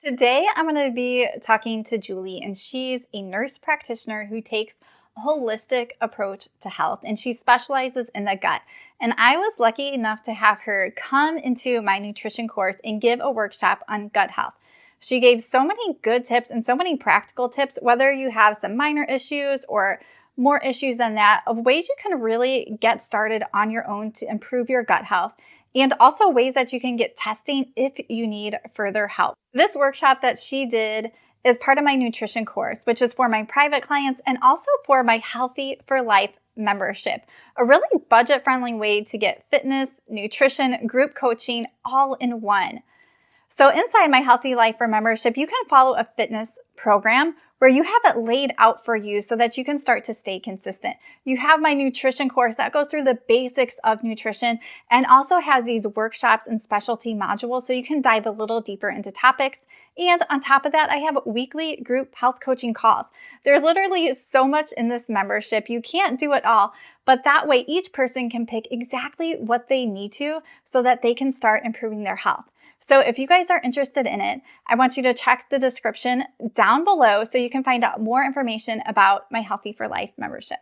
Today, I'm going to be talking to Julie, and she's a nurse practitioner who takes a holistic approach to health, and she specializes in the gut. And I was lucky enough to have her come into my nutrition course and give a workshop on gut health. She gave so many good tips and so many practical tips, whether you have some minor issues or more issues than that, of ways you can really get started on your own to improve your gut health, and also ways that you can get testing if you need further help. This workshop that she did is part of my nutrition course, which is for my private clients and also for my Healthy for Life membership, a really budget-friendly way to get fitness, nutrition, group coaching all in one. So inside my Healthy Life for membership, you can follow a fitness program where you have it laid out for you so that you can start to stay consistent. You have my nutrition course that goes through the basics of nutrition and also has these workshops and specialty modules so you can dive a little deeper into topics. And on top of that, I have weekly group health coaching calls. There's literally so much in this membership. You can't do it all, but that way each person can pick exactly what they need to so that they can start improving their health. So if you guys are interested in it, I want you to check the description down below so you can find out more information about my Healthy for Life membership.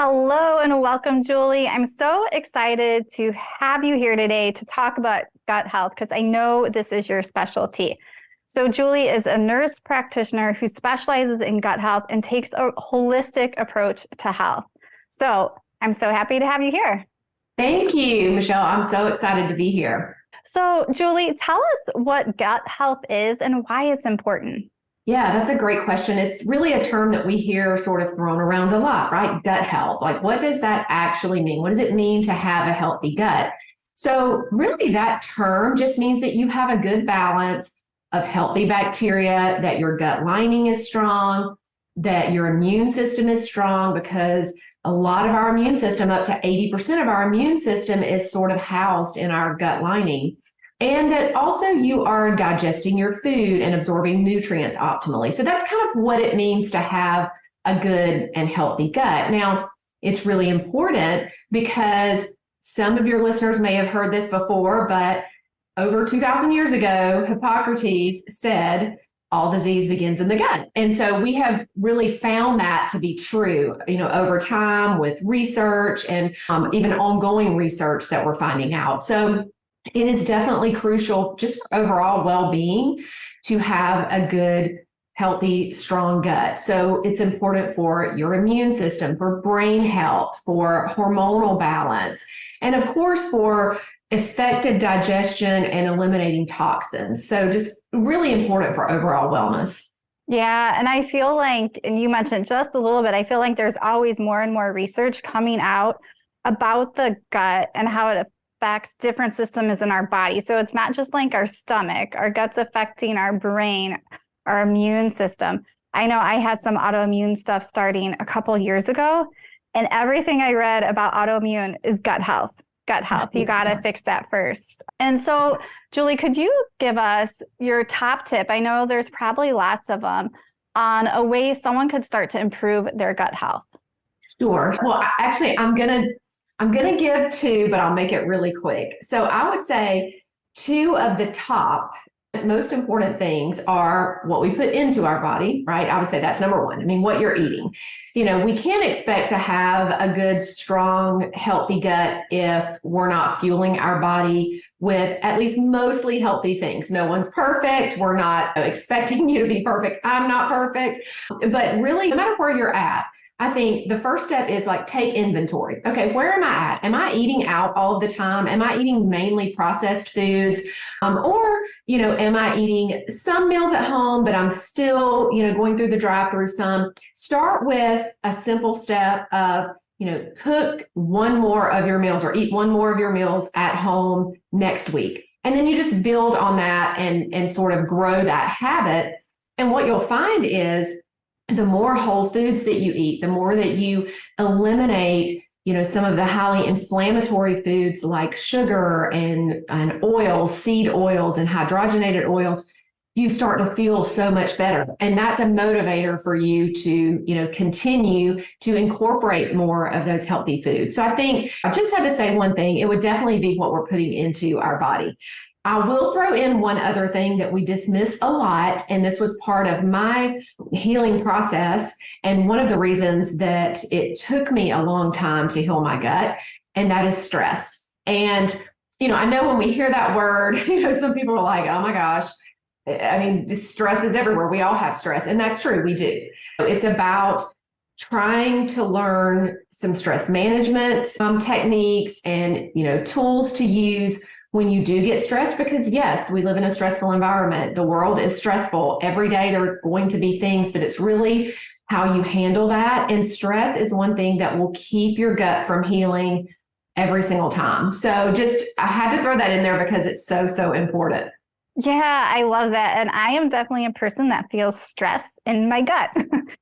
Hello and welcome, Julie. I'm so excited to have you here today to talk about gut health because I know this is your specialty. So Julie is a nurse practitioner who specializes in gut health and takes a holistic approach to health. So I'm so happy to have you here. Thank you, Michelle. I'm so excited to be here. So, Julie, tell us what gut health is and why it's important. Yeah, that's a great question. It's really a term that we hear sort of thrown around a lot, right? Gut health. Like, what does that actually mean? What does it mean to have a healthy gut? So, really, that term just means that you have a good balance of healthy bacteria, that your gut lining is strong, that your immune system is strong, because a lot of our immune system, up to 80% of our immune system, is sort of housed in our gut lining. And that also you are digesting your food and absorbing nutrients optimally. So that's kind of what it means to have a good and healthy gut. Now, it's really important because some of your listeners may have heard this before, but over 2,000 years ago, Hippocrates said, all disease begins in the gut. And so we have really found that to be true, over time with research and even ongoing research that we're finding out. So it is definitely crucial just for overall well-being to have a good, healthy, strong gut. So it's important for your immune system, for brain health, for hormonal balance, and of course for effective digestion and eliminating toxins. So just really important for overall wellness. Yeah, and I feel like, and you mentioned just a little bit, I feel like there's always more and more research coming out about the gut and how it affects different systems in our body. So it's not just like our stomach, our gut's affecting our brain, our immune system. I know I had some autoimmune stuff starting a couple years ago, and everything I read about autoimmune is gut health. Gut health. You got to fix that first. And so, Julie, could you give us your top tip? I know there's probably lots of them on a way someone could start to improve their gut health. Sure. Well, actually, I'm gonna give two, but I'll make it really quick. So I would say two of the top most important things are what we put into our body, right? I would say that's number one. I mean, what you're eating. We can't expect to have a good, strong, healthy gut if we're not fueling our body with at least mostly healthy things. No one's perfect. We're not expecting you to be perfect. I'm not perfect. But really, no matter where you're at, I think the first step is like take inventory. Okay, where am I at? Am I eating out all of the time? Am I eating mainly processed foods? Or am I eating some meals at home, but I'm still, going through the drive-through some? Start with a simple step of, cook one more of your meals or eat one more of your meals at home next week. And then you just build on that and sort of grow that habit. And what you'll find is the more whole foods that you eat, the more that you eliminate, some of the highly inflammatory foods like sugar and oils, seed oils and hydrogenated oils, you start to feel so much better. And that's a motivator for you to, continue to incorporate more of those healthy foods. So I think I just had to say one thing, it would definitely be what we're putting into our body. I will throw in one other thing that we dismiss a lot, and this was part of my healing process. And one of the reasons that it took me a long time to heal my gut, and that is stress. And, I know when we hear that word, some people are like, oh my gosh, I mean, stress is everywhere. We all have stress, and that's true. We do. It's about trying to learn some stress management techniques and, tools to use when you do get stressed, because yes, we live in a stressful environment. The world is stressful. Every day there are going to be things, but it's really how you handle that. And stress is one thing that will keep your gut from healing every single time. So I had to throw that in there because it's so, so important. Yeah, I love that. And I am definitely a person that feels stress in my gut.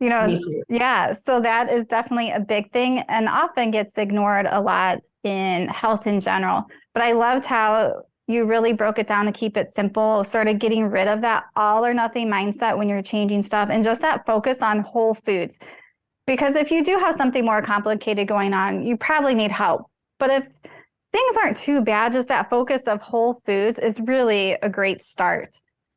Me too. Yeah. So that is definitely a big thing and often gets ignored a lot in health in general. But I loved how you really broke it down to keep it simple, sort of getting rid of that all or nothing mindset when you're changing stuff and just that focus on whole foods. Because if you do have something more complicated going on, you probably need help. But if things aren't too bad, just that focus of whole foods is really a great start.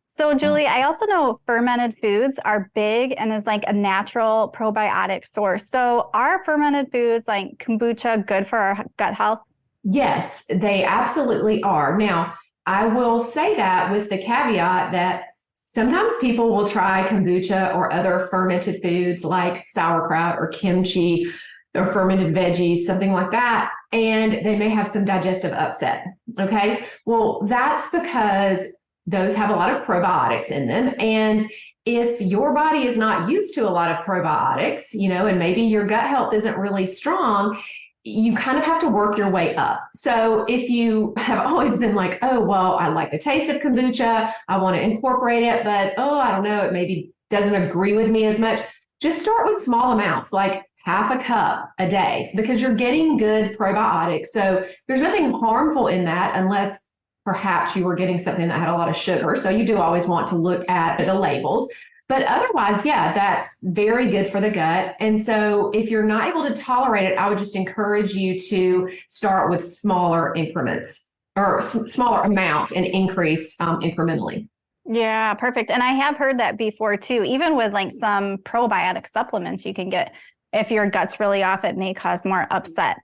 So, Julie, I also know fermented foods are big and is like a natural probiotic source. So, are fermented foods like kombucha good for our gut health? Yes, they absolutely are. Now, I will say that with the caveat that sometimes people will try kombucha or other fermented foods like sauerkraut or kimchi or fermented veggies, something like that, and they may have some digestive upset. Okay. Well, that's because those have a lot of probiotics in them. And if your body is not used to a lot of probiotics, and maybe your gut health isn't really strong, you kind of have to work your way up. So if you have always been like, oh, well, I like the taste of kombucha, I want to incorporate it, but I don't know, it maybe doesn't agree with me as much, just start with small amounts, like half a cup a day, because you're getting good probiotics. So there's nothing harmful in that unless perhaps you were getting something that had a lot of sugar. So you do always want to look at the labels. But otherwise, yeah, that's very good for the gut. And so if you're not able to tolerate it, I would just encourage you to start with smaller increments or smaller amounts and increase incrementally. Yeah, perfect. And I have heard that before too, even with like some probiotic supplements you can get. If your gut's really off, it may cause more upset.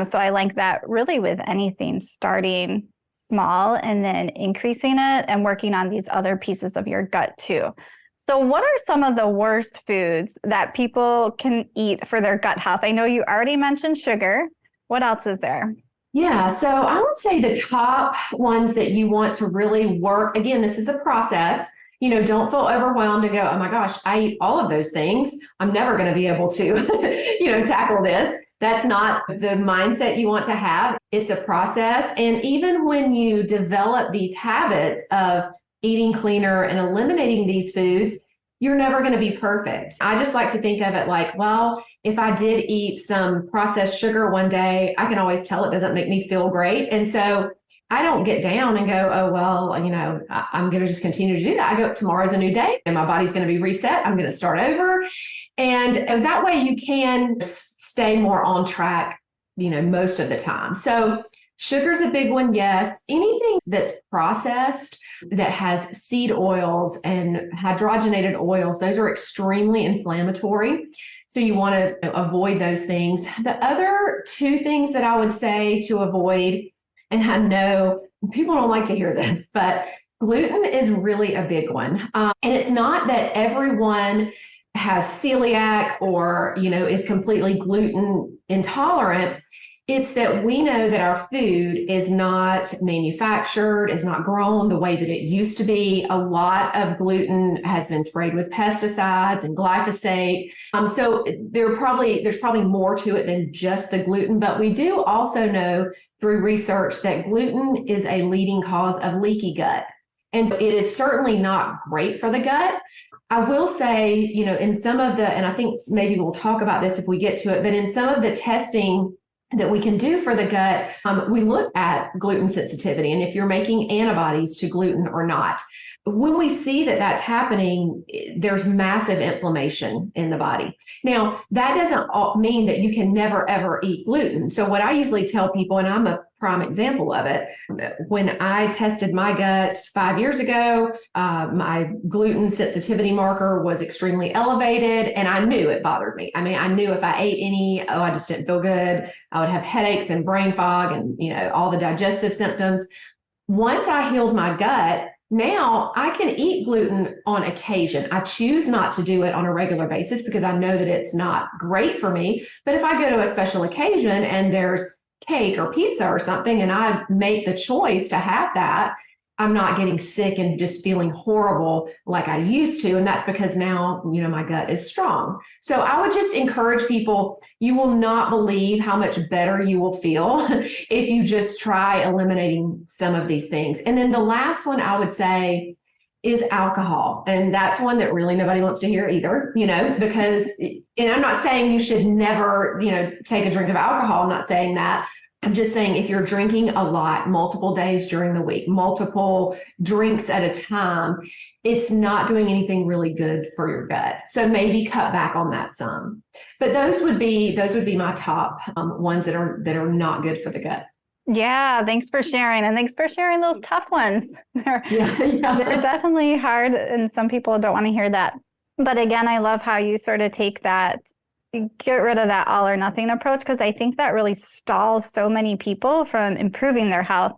So I like that really with anything, starting small and then increasing it and working on these other pieces of your gut too. So what are some of the worst foods that people can eat for their gut health? I know you already mentioned sugar. What else is there? Yeah, so I would say the top ones that you want to really work, again, this is a process. Don't feel overwhelmed and go, oh my gosh, I eat all of those things. I'm never going to be able to, tackle this. That's not the mindset you want to have. It's a process. And even when you develop these habits of eating cleaner and eliminating these foods, you're never going to be perfect. I just like to think of it like, well, if I did eat some processed sugar one day, I can always tell it doesn't make me feel great. And so I don't get down and go, oh, well, I'm going to just continue to do that. I go, tomorrow's a new day and my body's going to be reset. I'm going to start over. And that way you can stay more on track, most of the time. So sugar's a big one. Yes. Anything that's processed that has seed oils and hydrogenated oils, those are extremely inflammatory. So you want to avoid those things. The other two things that I would say to avoid, and I know people don't like to hear this, but gluten is really a big one. And it's not that everyone has celiac or, is completely gluten intolerant. It's that we know that our food is not manufactured, is not grown the way that it used to be. A lot of gluten has been sprayed with pesticides and glyphosate. So there's probably more to it than just the gluten, but we do also know through research that gluten is a leading cause of leaky gut. And so it is certainly not great for the gut. I will say, in some of and I think maybe we'll talk about this if we get to it, but in some of the testing that we can do for the gut, we look at gluten sensitivity and if you're making antibodies to gluten or not. when we see that that's happening, there's massive inflammation in the body. Now, that doesn't mean that you can never, ever eat gluten. So what I usually tell people, and I'm a prime example of it, when I tested my gut 5 years ago, my gluten sensitivity marker was extremely elevated, and I knew it bothered me. I mean, I knew if I ate any, I just didn't feel good. I would have headaches and brain fog and, all the digestive symptoms. Once I healed my gut, now I can eat gluten on occasion. I choose not to do it on a regular basis because I know that it's not great for me. But if I go to a special occasion and there's cake or pizza or something, and I make the choice to have that, I'm not getting sick and just feeling horrible like I used to. And that's because now, my gut is strong. So I would just encourage people, you will not believe how much better you will feel if you just try eliminating some of these things. And then the last one I would say is alcohol. And that's one that really nobody wants to hear either, because, and I'm not saying you should never, take a drink of alcohol. I'm not saying that. I'm just saying if you're drinking a lot, multiple days during the week, multiple drinks at a time, it's not doing anything really good for your gut. So maybe cut back on that some. But those would be my top ones that are not good for the gut. Yeah, thanks for sharing. And thanks for sharing those tough ones. They're definitely hard, and some people don't want to hear that. But again, I love how you sort of take that, get rid of that all or nothing approach, because I think that really stalls so many people from improving their health,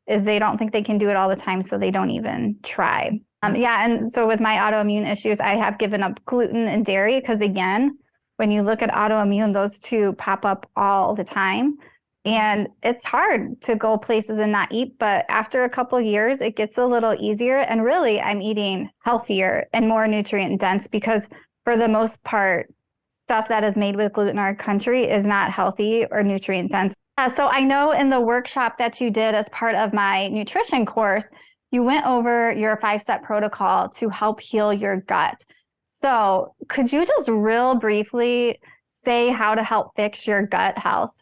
is they don't think they can do it all the time, so they don't even try. And so with my autoimmune issues, I have given up gluten and dairy because, again, when you look at autoimmune, those two pop up all the time. And it's hard to go places and not eat, but after a couple of years, it gets a little easier. And really, I'm eating healthier and more nutrient dense because for the most part, stuff that is made with gluten in our country is not healthy or nutrient dense. So I know in the workshop that you did as part of my nutrition course, you went over your 5-step protocol to help heal your gut. So could you just real briefly say how to help fix your gut health?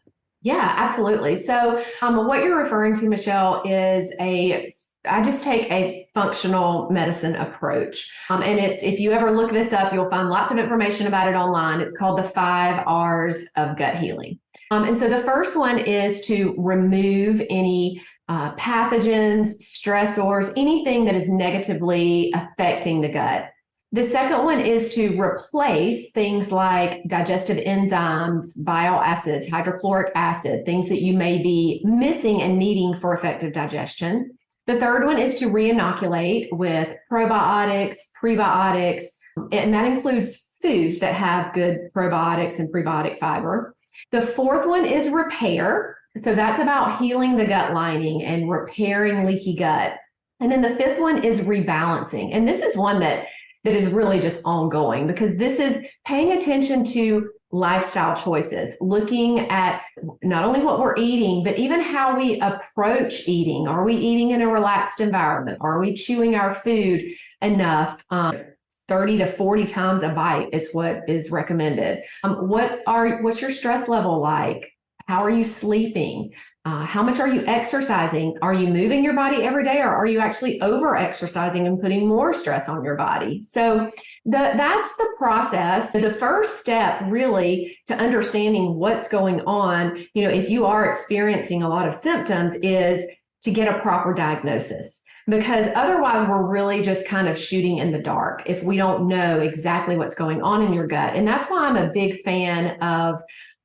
Yeah, absolutely. So what you're referring to, Michelle, is I just take a functional medicine approach. And if you ever look this up, you'll find lots of information about it online. It's called the 5 R's of gut healing. And so the first one is to remove any pathogens, stressors, anything that is negatively affecting the gut. The second one is to replace things like digestive enzymes, bile acids, hydrochloric acid, things that you may be missing and needing for effective digestion. The third one is to reinoculate with probiotics, prebiotics, and that includes foods that have good probiotics and prebiotic fiber. The fourth one is repair. So that's about healing the gut lining and repairing leaky gut. And then the fifth one is rebalancing. And this is one that is really just ongoing, because this is paying attention to lifestyle choices, looking at not only what we're eating, but even how we approach eating. Are we eating in a relaxed environment? Are we chewing our food enough? 30 to 40 times a bite is what is recommended. What's your stress level like? How are you sleeping? How much are you exercising? Are you moving your body every day, or are you actually over exercising and putting more stress on your body? So that's the process. The first step really to understanding what's going on, if you are experiencing a lot of symptoms, is to get a proper diagnosis. Because otherwise we're really just kind of shooting in the dark if we don't know exactly what's going on in your gut. And that's why I'm a big fan of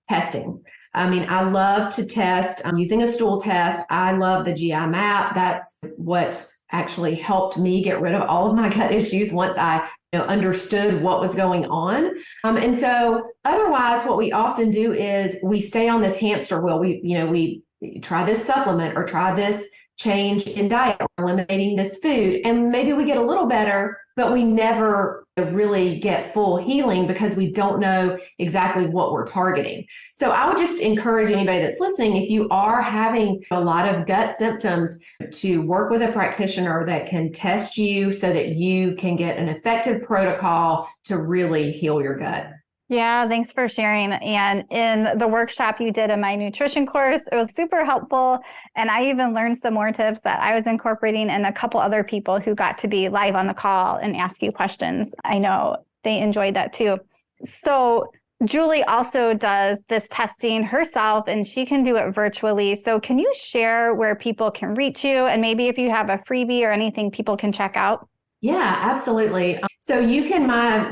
testing. I mean, I love to test. I'm using a stool test. I love the GI map. That's what actually helped me get rid of all of my gut issues once I understood what was going on. And so otherwise, what we often do is we stay on this hamster wheel. We try this supplement or try this change in diet, or eliminating this food, and maybe we get a little better, but we never really get full healing because we don't know exactly what we're targeting. So I would just encourage anybody that's listening, if you are having a lot of gut symptoms, to work with a practitioner that can test you so that you can get an effective protocol to really heal your gut. Yeah, thanks for sharing. And in the workshop you did in my nutrition course, it was super helpful. And I even learned some more tips that I was incorporating, and a couple other people who got to be live on the call and ask you questions. I know they enjoyed that too. So Julie also does this testing herself, and she can do it virtually. So can you share where people can reach you, and maybe if you have a freebie or anything people can check out? Yeah, absolutely. So you can my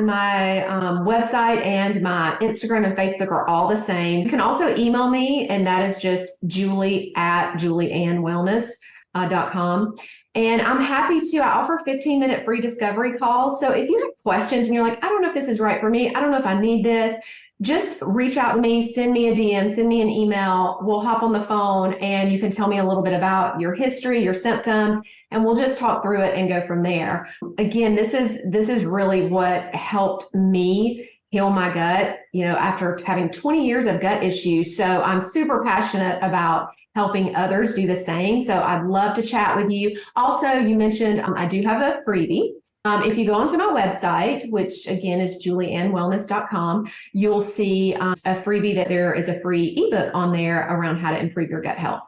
website and my Instagram and Facebook are all the same. You can also email me, and that is just julie@julieannwellness.com. And I'm happy to. I offer 15-minute free discovery calls. So if you have questions and you're like, I don't know if this is right for me, I don't know if I need this, just reach out to me, send me a DM, send me an email. We'll hop on the phone and you can tell me a little bit about your history, your symptoms, and we'll just talk through it and go from there. Again, this is really what helped me heal my gut, after having 20 years of gut issues. So I'm super passionate about helping others do the same. So I'd love to chat with you. Also, you mentioned I do have a freebie. If you go onto my website, which again is julieannwellness.com, you'll see a freebie that there is a free ebook on there around how to improve your gut health.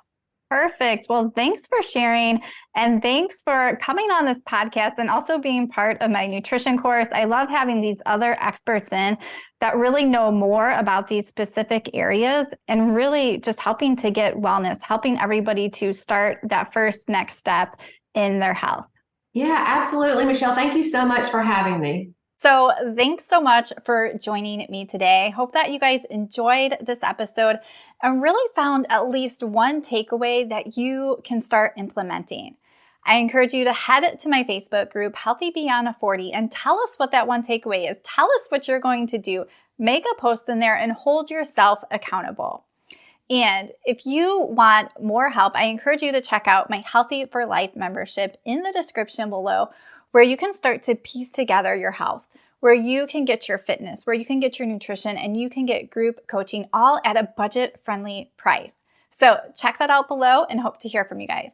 Perfect. Well, thanks for sharing, and thanks for coming on this podcast and also being part of my nutrition course. I love having these other experts in that really know more about these specific areas and really just helping to get wellness, helping everybody to start that first next step in their health. Yeah, absolutely, Michelle. Thank you so much for having me. So thanks so much for joining me today. Hope that you guys enjoyed this episode and really found at least one takeaway that you can start implementing. I encourage you to head to my Facebook group, Healthy Beyond 40, and tell us what that one takeaway is. Tell us what you're going to do. Make a post in there and hold yourself accountable. And if you want more help, I encourage you to check out my Healthy for Life membership in the description below, where you can start to piece together your health, where you can get your fitness, where you can get your nutrition, and you can get group coaching all at a budget-friendly price. So check that out below and hope to hear from you guys.